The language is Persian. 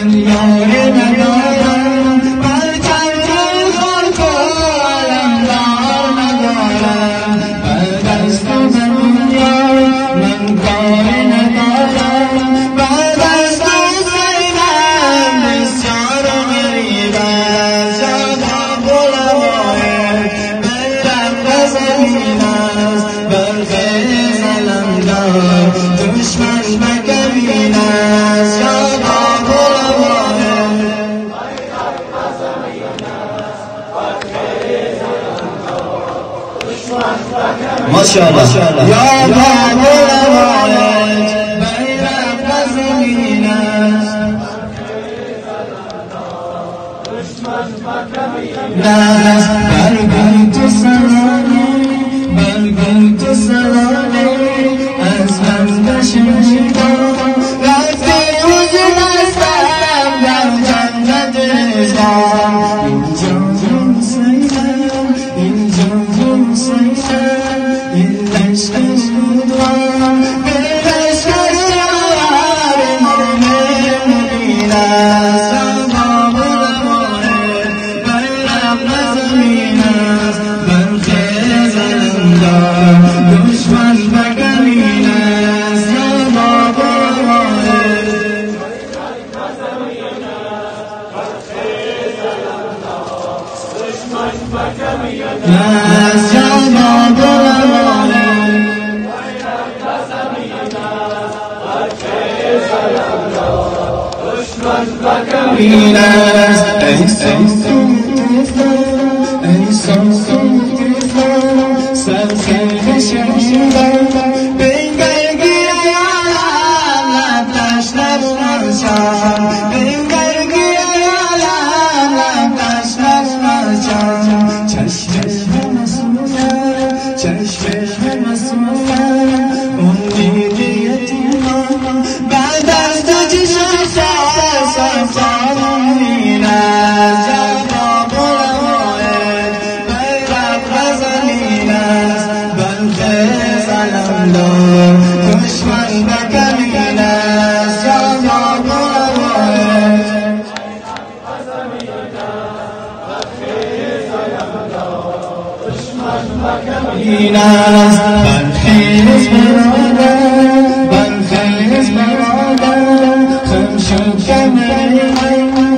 من یاری ندارم، بر چند خاک و علمدار ندارم، بر دست دنیا من کاری ندارم، بر دست سینم بسیار غریب است. شاداب علمای بیرق زمین است، برخیز علمدار دشمن بکمین است. شاداب علمای بیرق زمین است، برخیز علمدار دشمن بکمین. ماشاءالله یا باب علمای بیرق زمین است، برخیز علمدار دشمن بکمین است. برگل تو سلامی، برگل تو سلامی از من بشنیدم، رفتی وجود هستم در جنت اسلام. اینجا حسینم، اینجا حسینم، این عشق بودم به عشق شعر مبین است. شاداب علمای بیرق زمین است، برخیز علمدار دشمن بکمین است. شاداب علمای بیرق زمین است، برخیز علمدار دشمن بکمین است. شاداب علمای بیرق زمین است، برخیز علمدار دشمن بکمین است. ای صوت طوفان، ای صوت طوفان، سرخیل شنیدم بینگرگی عالم لبش نشمرشم، بینگرگی عالم لبش نشمرشم. چشم مسئولم، چشم مسئولم، امید یتیمان بعد از تو چشم سرسان است. شاداب علمای بیرق زمین است، برخیز علمدار دشمن بکمین است. شاداب علمای بیرق زمین است، برخیز علمدار دشمن بکمین است. برخیز برادر، برخیز برادر، خم شد کمر من